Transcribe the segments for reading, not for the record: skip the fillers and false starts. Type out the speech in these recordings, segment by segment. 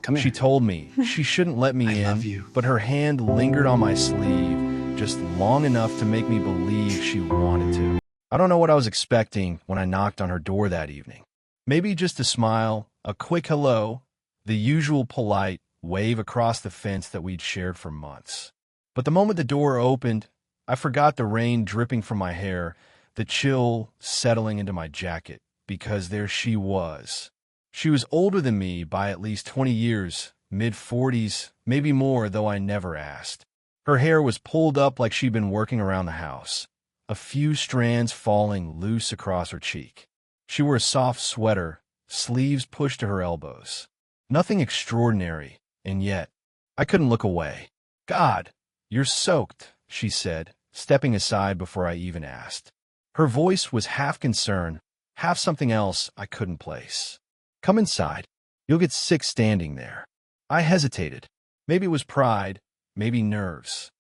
Come She here. told me she shouldn't let me I in, love you. but her hand lingered on my sleeve just long enough to make me believe she wanted to. I don't know what I was expecting when I knocked on her door that evening. Maybe just a smile, a quick hello, the usual polite wave across the fence that we'd shared for months. But the moment the door opened, I forgot the rain dripping from my hair, the chill settling into my jacket, because there she was. She was older than me by at least 20 years, mid-40s, maybe more, though I never asked. Her hair was pulled up like she'd been working around the house, a few strands falling loose across her cheek. She wore a soft sweater, sleeves pushed to her elbows. Nothing extraordinary, and yet I couldn't look away. "God, you're soaked," she said, stepping aside before I even asked. Her voice was half concern, half something else I couldn't place. "Come inside. You'll get sick standing there." I hesitated. Maybe it was pride, maybe nerves.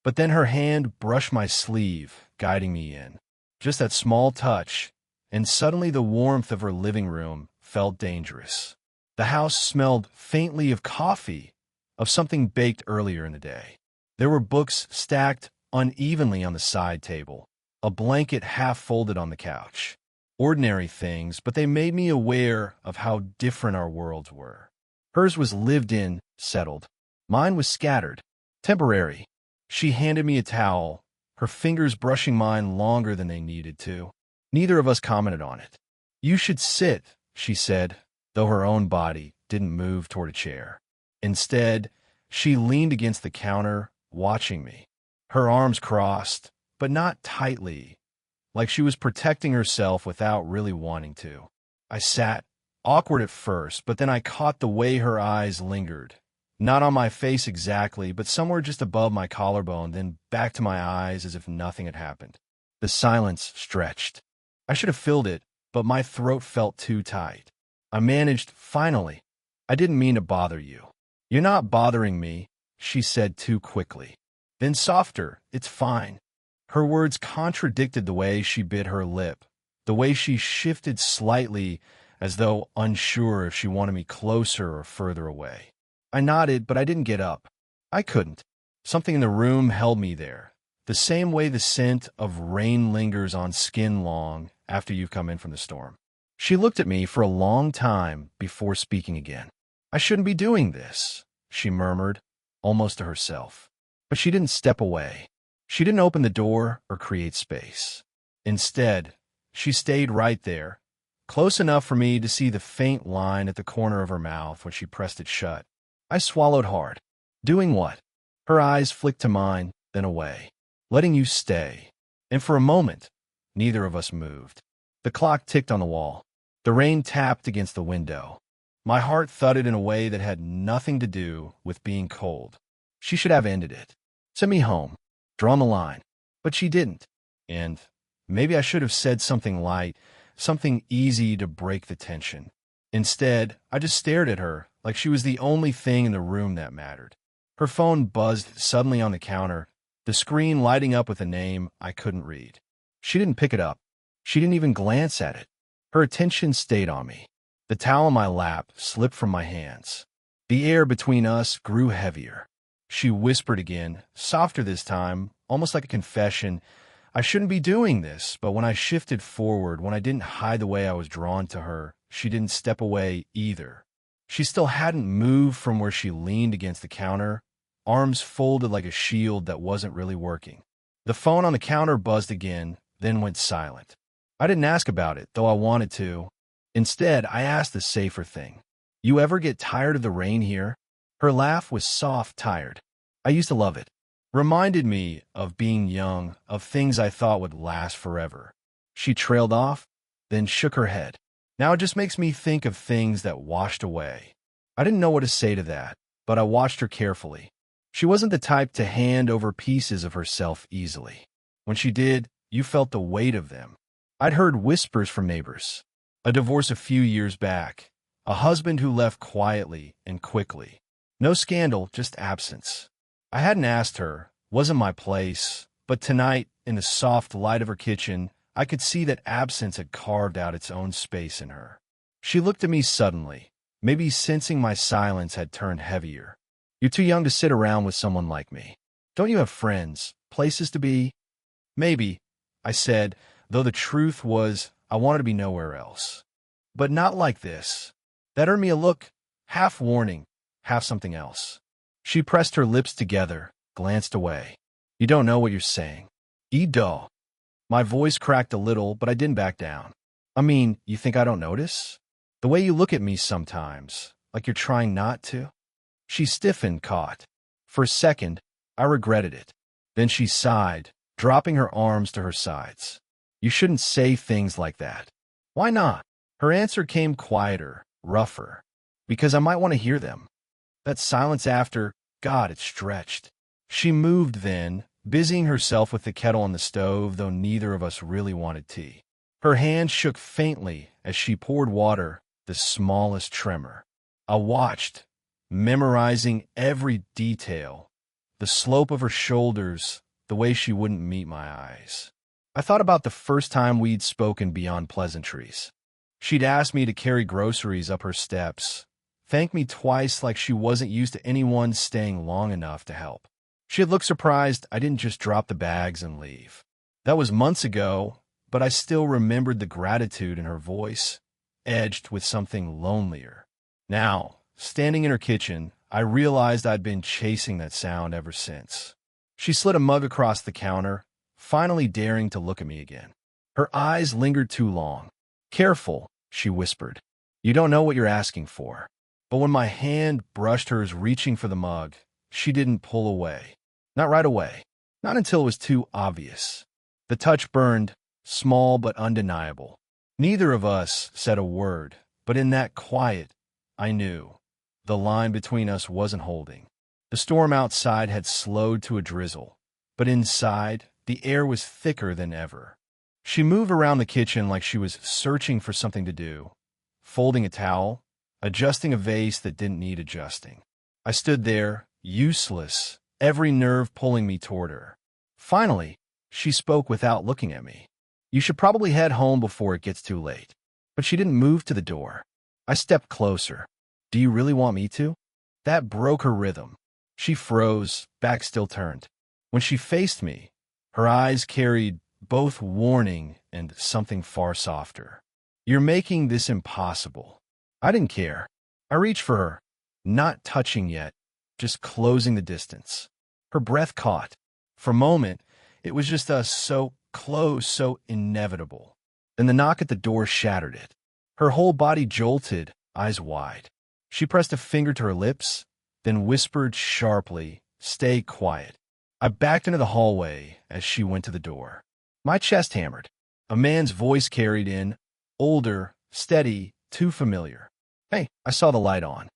But then her hand brushed my sleeve, guiding me in. Just that small touch, and suddenly the warmth of her living room felt dangerous. The house smelled faintly of coffee, of something baked earlier in the day. There were books stacked unevenly on the side table, a blanket half folded on the couch. Ordinary things, but they made me aware of how different our worlds were. Hers was lived in, settled. Mine was scattered, temporary. She handed me a towel, her fingers brushing mine longer than they needed to. Neither of us commented on it. "You should sit," she said, though her own body didn't move toward a chair. Instead, she leaned against the counter, watching me. Her arms crossed, but not tightly, like she was protecting herself without really wanting to. I sat, awkward at first, but then I caught the way her eyes lingered. Not on my face exactly, but somewhere just above my collarbone, then back to my eyes as if nothing had happened. The silence stretched. I should have filled it, but my throat felt too tight. I managed, finally. "I didn't mean to bother you." "You're not bothering me," she said too quickly. Then softer, "It's fine." Her words contradicted the way she bit her lip, the way she shifted slightly as though unsure if she wanted me closer or further away. I nodded, but I didn't get up. I couldn't. Something in the room held me there, the same way the scent of rain lingers on skin long after you've come in from the storm. She looked at me for a long time before speaking again. "I shouldn't be doing this," she murmured, almost to herself. But she didn't step away. She didn't open the door or create space. Instead, she stayed right there, close enough for me to see the faint line at the corner of her mouth when she pressed it shut. I swallowed hard. "Doing what?" Her eyes flicked to mine, then away. "Letting you stay." And for a moment, neither of us moved. The clock ticked on the wall. The rain tapped against the window. My heart thudded in a way that had nothing to do with being cold. She should have ended it. Send me home. Drawn the line. But she didn't. And maybe I should have said something light, something easy to break the tension. Instead, I just stared at her like she was the only thing in the room that mattered. Her phone buzzed suddenly on the counter, the screen lighting up with a name I couldn't read. She didn't pick it up. She didn't even glance at it. Her attention stayed on me. The towel in my lap slipped from my hands. The air between us grew heavier. She whispered again, softer this time, almost like a confession. I shouldn't be doing this, but when I shifted forward, when I didn't hide the way I was drawn to her, she didn't step away either. She still hadn't moved from where she leaned against the counter, arms folded like a shield that wasn't really working. The phone on the counter buzzed again, then went silent. I didn't ask about it, though I wanted to. Instead, I asked the safer thing. "You ever get tired of the rain here?" Her laugh was soft, tired. I used to love it. Reminded me of being young, of things I thought would last forever. She trailed off, then shook her head. "Now it just makes me think of things that washed away." I didn't know what to say to that, but I watched her carefully. She wasn't the type to hand over pieces of herself easily. When she did, you felt the weight of them. I'd heard whispers from neighbors. A divorce a few years back. A husband who left quietly and quickly. No scandal, just absence. I hadn't asked her, wasn't my place, but tonight, in the soft light of her kitchen, I could see that absence had carved out its own space in her. She looked at me suddenly, Maybe sensing my silence had turned heavier. You're too young to sit around with someone like me. Don't you have friends, places to be? Maybe, I said, though the truth was I wanted to be nowhere else. But not like this. That earned me a look, half warning, half something else. She pressed her lips together, glanced away. You don't know what you're saying. Edo. My voice cracked a little, but I didn't back down. I mean, you think I don't notice? The way you look at me sometimes, like you're trying not to? She stiffened, caught. For a second, I regretted it. Then she sighed, dropping her arms to her sides. You shouldn't say things like that. Why not? Her answer came quieter, rougher. Because I might want to hear them. That silence after, God, it stretched. She moved then, busying herself with the kettle on the stove, though neither of us really wanted tea. Her hand shook faintly as she poured water, the smallest tremor. I watched, memorizing every detail, the slope of her shoulders, the way she wouldn't meet my eyes. I thought about the first time we'd spoken beyond pleasantries. She'd asked me to carry groceries up her steps, thanked me twice like she wasn't used to anyone staying long enough to help. She had looked surprised I didn't just drop the bags and leave. That was months ago, but I still remembered the gratitude in her voice, edged with something lonelier. Now, standing in her kitchen, I realized I'd been chasing that sound ever since. She slid a mug across the counter, finally daring to look at me again. Her eyes lingered too long. Careful, she whispered. You don't know what you're asking for. But when my hand brushed hers reaching for the mug, she didn't pull away. Not right away. Not until it was too obvious. The touch burned, small but undeniable. Neither of us said a word, but in that quiet, I knew. The line between us wasn't holding. The storm outside had slowed to a drizzle, but inside, the air was thicker than ever. She moved around the kitchen like she was searching for something to do, folding a towel, adjusting a vase that didn't need adjusting. I stood there, useless, every nerve pulling me toward her. Finally, she spoke without looking at me. You should probably head home before it gets too late. But she didn't move to the door. I stepped closer. Do you really want me to? That broke her rhythm. She froze, back still turned. When she faced me, her eyes carried both warning and something far softer. You're making this impossible. I didn't care. I reached for her, not touching yet, just closing the distance. Her breath caught. For a moment, it was just us, so close, so inevitable. Then the knock at the door shattered it. Her whole body jolted, eyes wide. She pressed a finger to her lips, then whispered sharply, "Stay quiet." I backed into the hallway as she went to the door. My chest hammered. A man's voice carried in, older, steady, too familiar. Hey, I saw the light on.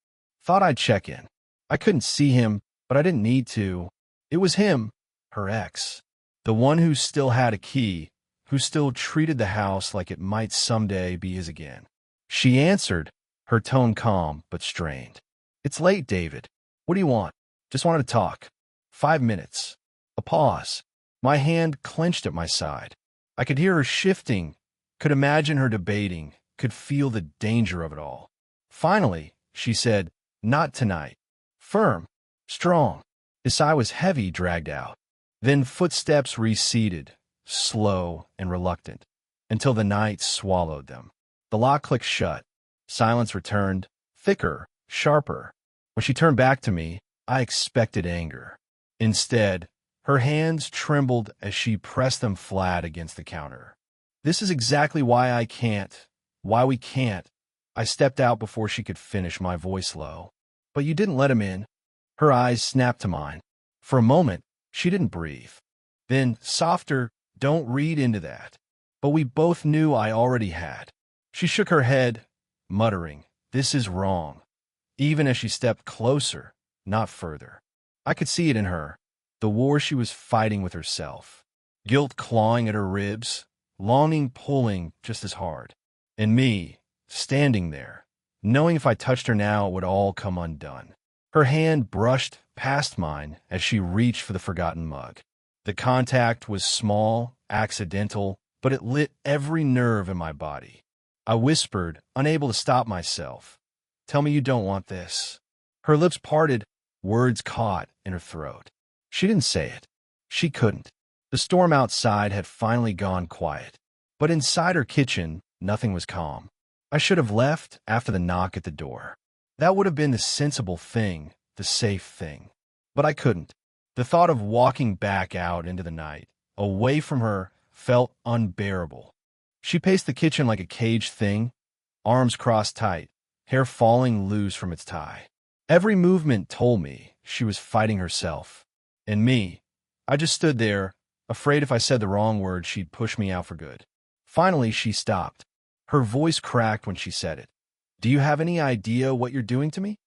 Thought I'd check in. I couldn't see him, but I didn't need to. It was him, her ex. The one who still had a key, who still treated the house like it might someday be his again. She answered, her tone calm but strained. It's late, David. What do you want? Just wanted to talk. 5 minutes. A pause. My hand clenched at my side. I could hear her shifting, could imagine her debating, could feel the danger of it all. Finally, she said, not tonight. Firm, strong. His sigh was heavy, dragged out. Then footsteps receded, slow and reluctant, until the night swallowed them. The lock clicked shut. Silence returned, thicker, sharper. When she turned back to me, I expected anger. Instead, her hands trembled as she pressed them flat against the counter. This is exactly why we can't. I stepped out before she could finish, my voice low. But you didn't let him in. Her eyes snapped to mine. For a moment, she didn't breathe. Then, softer, don't read into that. But we both knew I already had. She shook her head, muttering, this is wrong. Even as she stepped closer, not further. I could see it in her, the war she was fighting with herself. Guilt clawing at her ribs, longing pulling just as hard. And me, standing there, knowing if I touched her now it would all come undone. Her hand brushed past mine as she reached for the forgotten mug. The contact was small, accidental, but it lit every nerve in my body. I whispered, unable to stop myself. Tell me you don't want this. Her lips parted, words caught in her throat. She didn't say it. She couldn't. The storm outside had finally gone quiet. But inside her kitchen, nothing was calm. I should have left after the knock at the door. That would have been the sensible thing, the safe thing. But I couldn't. The thought of walking back out into the night, away from her, felt unbearable. She paced the kitchen like a caged thing, arms crossed tight, hair falling loose from its tie. Every movement told me she was fighting herself. And me, I just stood there, afraid if I said the wrong word, she'd push me out for good. Finally, she stopped. Her voice cracked when she said it. Do you have any idea what you're doing to me?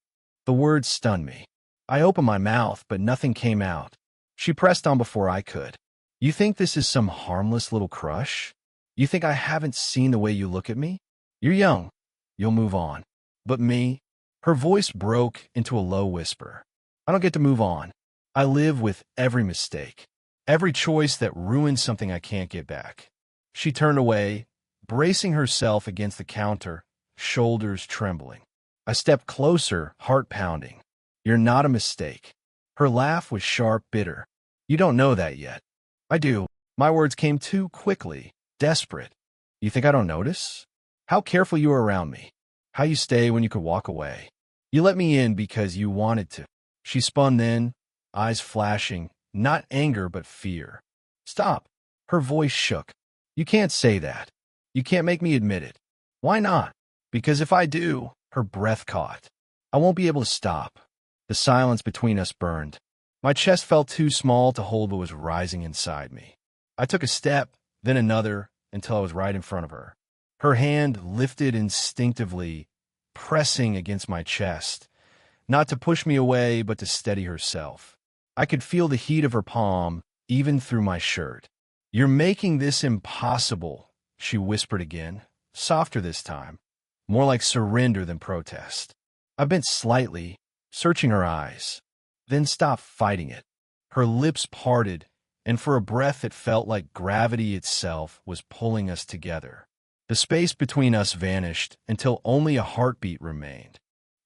The words stunned me. I opened my mouth, but nothing came out. She pressed on before I could. You think this is some harmless little crush? You think I haven't seen the way you look at me? You're young. You'll move on. But me? Her voice broke into a low whisper. I don't get to move on. I live with every mistake, every choice that ruins something I can't get back. She turned away, bracing herself against the counter, shoulders trembling. I stepped closer, heart pounding. You're not a mistake. Her laugh was sharp, bitter. You don't know that yet. I do. My words came too quickly, desperate. You think I don't notice? How careful you are around me. How you stay when you could walk away. You let me in because you wanted to. She spun then, eyes flashing, not anger but fear. Stop. Her voice shook. You can't say that. You can't make me admit it. Why not? Because if I do, her breath caught. I won't be able to stop. The silence between us burned. My chest felt too small to hold what was rising inside me. I took a step, then another, until I was right in front of her. Her hand lifted instinctively, pressing against my chest, not to push me away, but to steady herself. I could feel the heat of her palm, even through my shirt. You're making this impossible, she whispered again, softer this time, more like surrender than protest. I bent slightly, searching her eyes, then stopped fighting it. Her lips parted, and for a breath it felt like gravity itself was pulling us together. The space between us vanished until only a heartbeat remained.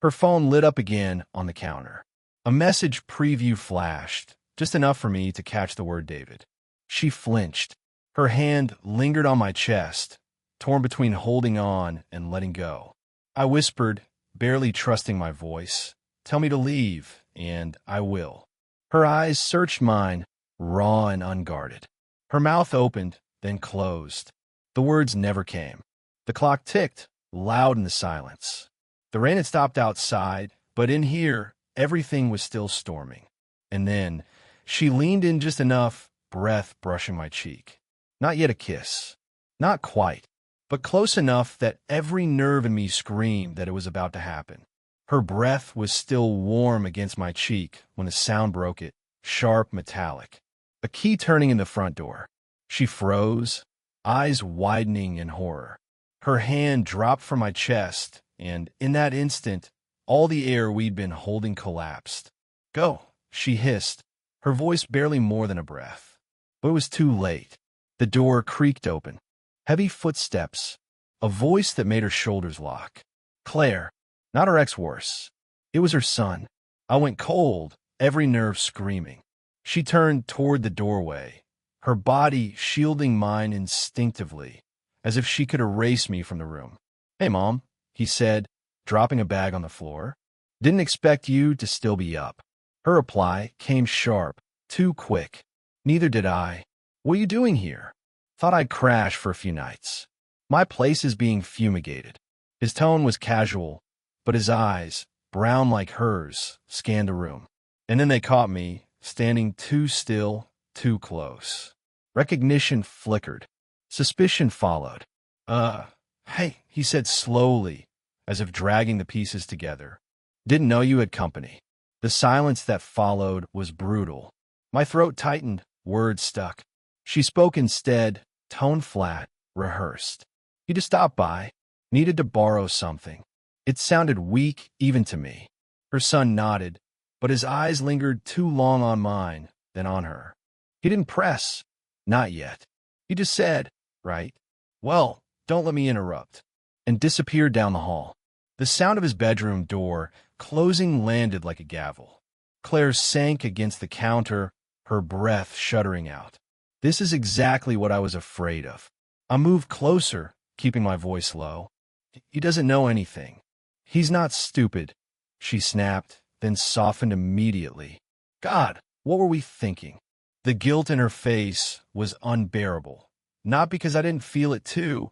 Her phone lit up again on the counter. A message preview flashed, just enough for me to catch the word David. She flinched. Her hand lingered on my chest, torn between holding on and letting go. I whispered, barely trusting my voice, "Tell me to leave, and I will." Her eyes searched mine, raw and unguarded. Her mouth opened, then closed. The words never came. The clock ticked, loud in the silence. The rain had stopped outside, but in here, everything was still storming. And then, she leaned in just enough, breath brushing my cheek. Not yet a kiss. Not quite, but close enough that every nerve in me screamed that it was about to happen. Her breath was still warm against my cheek when the sound broke it, sharp, metallic. A key turning in the front door. She froze, eyes widening in horror. Her hand dropped from my chest, and in that instant, all the air we'd been holding collapsed. "Go," she hissed, her voice barely more than a breath. But it was too late. The door creaked open. Heavy footsteps, a voice that made her shoulders lock. Claire, not her ex-worse. It was her son. I went cold, every nerve screaming. She turned toward the doorway, her body shielding mine instinctively, as if she could erase me from the room. "Hey, Mom," he said, dropping a bag on the floor. "Didn't expect you to still be up." Her reply came sharp, too quick. "Neither did I. What are you doing here? Thought I'd crash for a few nights. My place is being fumigated." His tone was casual, but his eyes, brown like hers, scanned the room. And then they caught me, standing too still, too close. Recognition flickered. Suspicion followed. Hey," he said slowly, as if dragging the pieces together. "Didn't know you had company." The silence that followed was brutal. My throat tightened, words stuck. She spoke instead, tone flat, rehearsed. "You just stopped by. Needed to borrow something." It sounded weak even to me. Her son nodded, but his eyes lingered too long on mine, then on her. He didn't press. Not yet. He just said, "Right. Well, don't let me interrupt," and disappeared down the hall. The sound of his bedroom door closing landed like a gavel. Claire sank against the counter, her breath shuddering out. This is exactly what I was afraid of. I moved closer, keeping my voice low. He doesn't know anything. He's not stupid, she snapped, then softened immediately. God, what were we thinking? The guilt in her face was unbearable. Not because I didn't feel it too,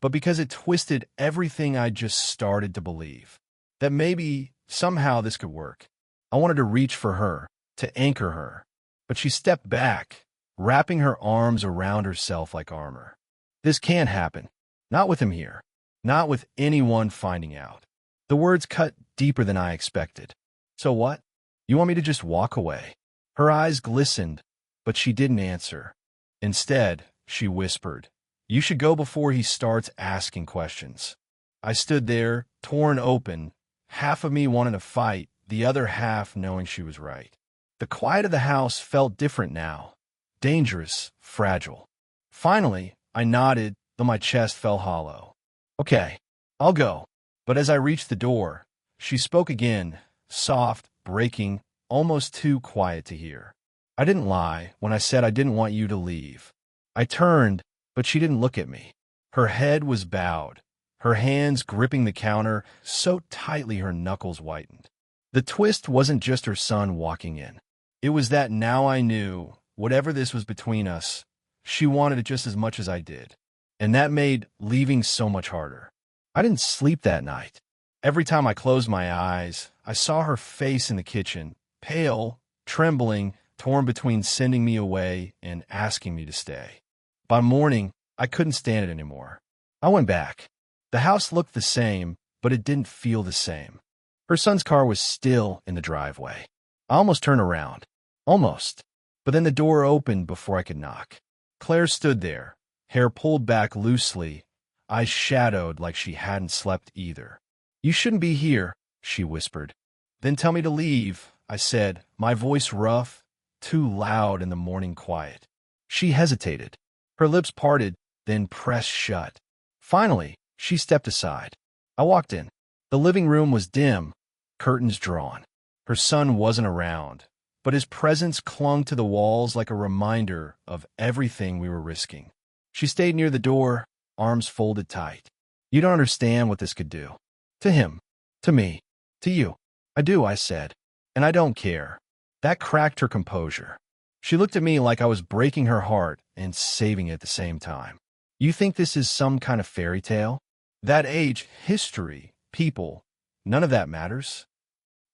but because it twisted everything I just started to believe. That maybe, somehow this could work. I wanted to reach for her, to anchor her. But she stepped back, wrapping her arms around herself like armor. This can't happen. Not with him here. Not with anyone finding out. The words cut deeper than I expected. So what? You want me to just walk away? Her eyes glistened, but she didn't answer. Instead, she whispered, "You should go before he starts asking questions." I stood there, torn open, half of me wanting to fight, the other half knowing she was right. The quiet of the house felt different now. Dangerous, fragile. Finally, I nodded, though my chest felt hollow. Okay, I'll go. But as I reached the door, she spoke again, soft, breaking, almost too quiet to hear. I didn't lie when I said I didn't want you to leave. I turned, but she didn't look at me. Her head was bowed, her hands gripping the counter so tightly her knuckles whitened. The twist wasn't just her son walking in. It was that now I knew, whatever this was between us, she wanted it just as much as I did. And that made leaving so much harder. I didn't sleep that night. Every time I closed my eyes, I saw her face in the kitchen, pale, trembling, torn between sending me away and asking me to stay. By morning, I couldn't stand it anymore. I went back. The house looked the same, but it didn't feel the same. Her son's car was still in the driveway. I almost turned around. Almost. But then the door opened before I could knock. Claire stood there, hair pulled back loosely, eyes shadowed like she hadn't slept either. "You shouldn't be here," she whispered. "Then tell me to leave," I said, my voice rough, too loud in the morning quiet. She hesitated. Her lips parted, then pressed shut. Finally, she stepped aside. I walked in. The living room was dim, curtains drawn. Her son wasn't around, but his presence clung to the walls like a reminder of everything we were risking. She stayed near the door, arms folded tight. "You don't understand what this could do. To him, to me, to you." "I do," I said, "and I don't care." That cracked her composure. She looked at me like I was breaking her heart and saving it at the same time. "You think this is some kind of fairy tale? That age, history, people, none of that matters?"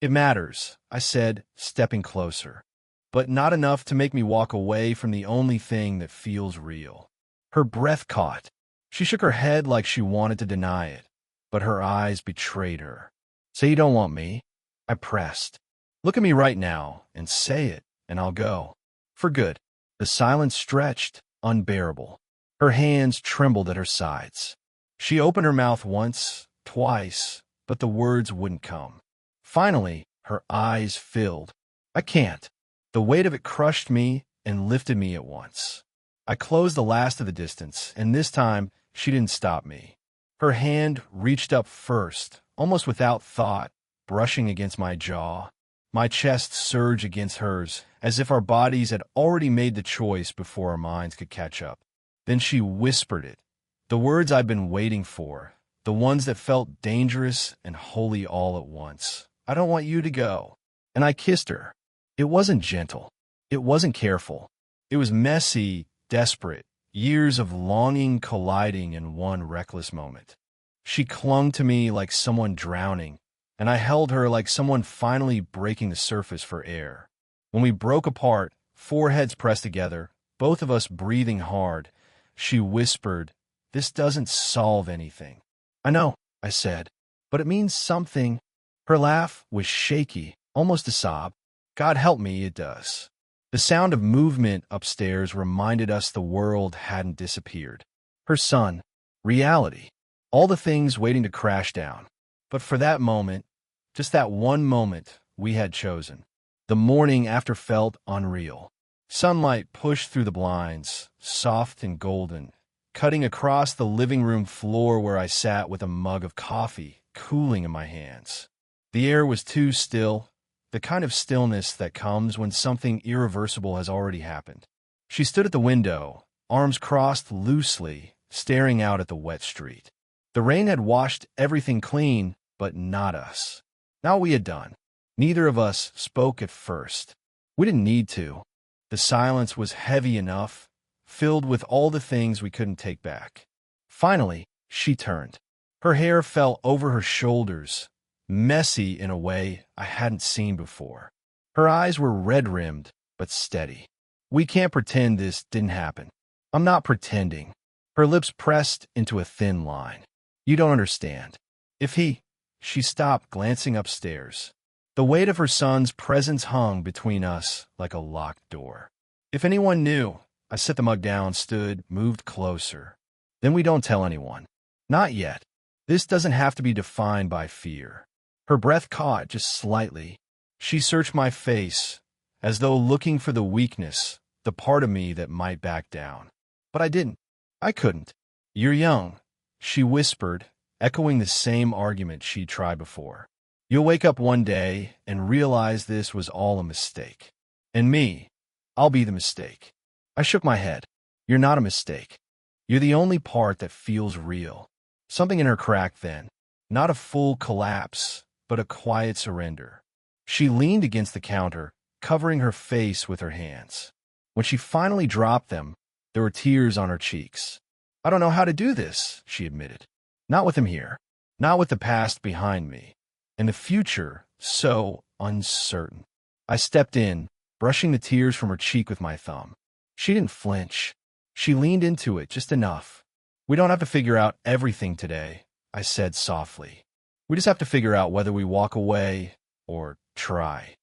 "It matters," I said, stepping closer, "but not enough to make me walk away from the only thing that feels real." Her breath caught. She shook her head like she wanted to deny it, but her eyes betrayed her. "Say you don't want me." I pressed. "Look at me right now and say it, and I'll go. For good." The silence stretched, unbearable. Her hands trembled at her sides. She opened her mouth once, twice, but the words wouldn't come. Finally, her eyes filled. "I can't." The weight of it crushed me and lifted me at once. I closed the last of the distance, and this time she didn't stop me. Her hand reached up first, almost without thought, brushing against my jaw. My chest surged against hers, as if our bodies had already made the choice before our minds could catch up. Then she whispered it, the words I'd been waiting for, the ones that felt dangerous and holy all at once. "I don't want you to go." And I kissed her. It wasn't gentle. It wasn't careful. It was messy, desperate, years of longing colliding in one reckless moment. She clung to me like someone drowning, and I held her like someone finally breaking the surface for air. When we broke apart, foreheads pressed together, both of us breathing hard, she whispered, "This doesn't solve anything." "I know," I said, "but it means something." Her laugh was shaky, almost a sob. "God help me, it does." The sound of movement upstairs reminded us the world hadn't disappeared. Her son, reality, all the things waiting to crash down. But for that moment, just that one moment, we had chosen. The morning after felt unreal. Sunlight pushed through the blinds, soft and golden, cutting across the living room floor where I sat with a mug of coffee, cooling in my hands. The air was too still, the kind of stillness that comes when something irreversible has already happened. She stood at the window, arms crossed loosely, staring out at the wet street. The rain had washed everything clean, but not us. Not what we had done. Neither of us spoke at first. We didn't need to. The silence was heavy enough, filled with all the things we couldn't take back. Finally, she turned. Her hair fell over her shoulders, messy in a way I hadn't seen before. Her eyes were red-rimmed, but steady. We can't pretend this didn't happen. I'm not pretending. Her lips pressed into a thin line. You don't understand. She stopped, glancing upstairs. The weight of her son's presence hung between us like a locked door. If anyone knew, I set the mug down, stood, moved closer. Then we don't tell anyone. Not yet. This doesn't have to be defined by fear. Her breath caught just slightly. She searched my face, as though looking for the weakness, the part of me that might back down. But I didn't. I couldn't. You're young, she whispered, echoing the same argument she'd tried before. You'll wake up one day and realize this was all a mistake. And me, I'll be the mistake. I shook my head. You're not a mistake. You're the only part that feels real. Something in her cracked then. Not a full collapse, but a quiet surrender. She leaned against the counter, covering her face with her hands. When she finally dropped them, there were tears on her cheeks. I don't know how to do this, she admitted. Not with him here. Not with the past behind me. And the future so uncertain. I stepped in, brushing the tears from her cheek with my thumb. She didn't flinch. She leaned into it just enough. We don't have to figure out everything today, I said softly. We just have to figure out whether we walk away or try.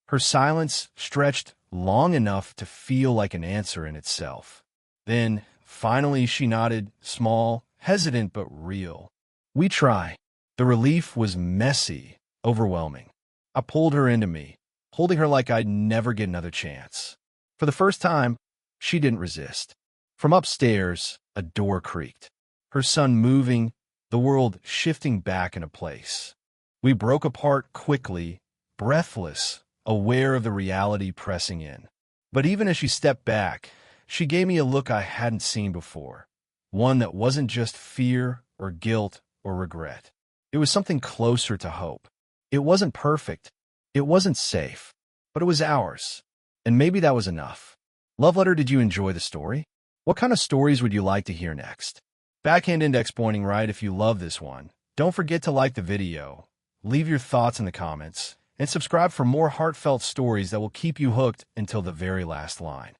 Her silence stretched long enough to feel like an answer in itself. Then, finally, she nodded, small, hesitant but real. We try. The relief was messy, overwhelming. I pulled her into me, holding her like I'd never get another chance. For the first time, she didn't resist. From upstairs, a door creaked. Her son moving, the world shifting back into place. We broke apart quickly, breathless, aware of the reality pressing in. But even as she stepped back, she gave me a look I hadn't seen before. One that wasn't just fear or guilt or regret. It was something closer to hope. It wasn't perfect. It wasn't safe. But it was ours. And maybe that was enough. Love letter, did you enjoy the story? What kind of stories would you like to hear next? Backhand index pointing right if you love this one. Don't forget to like the video, leave your thoughts in the comments, and subscribe for more heartfelt stories that will keep you hooked until the very last line.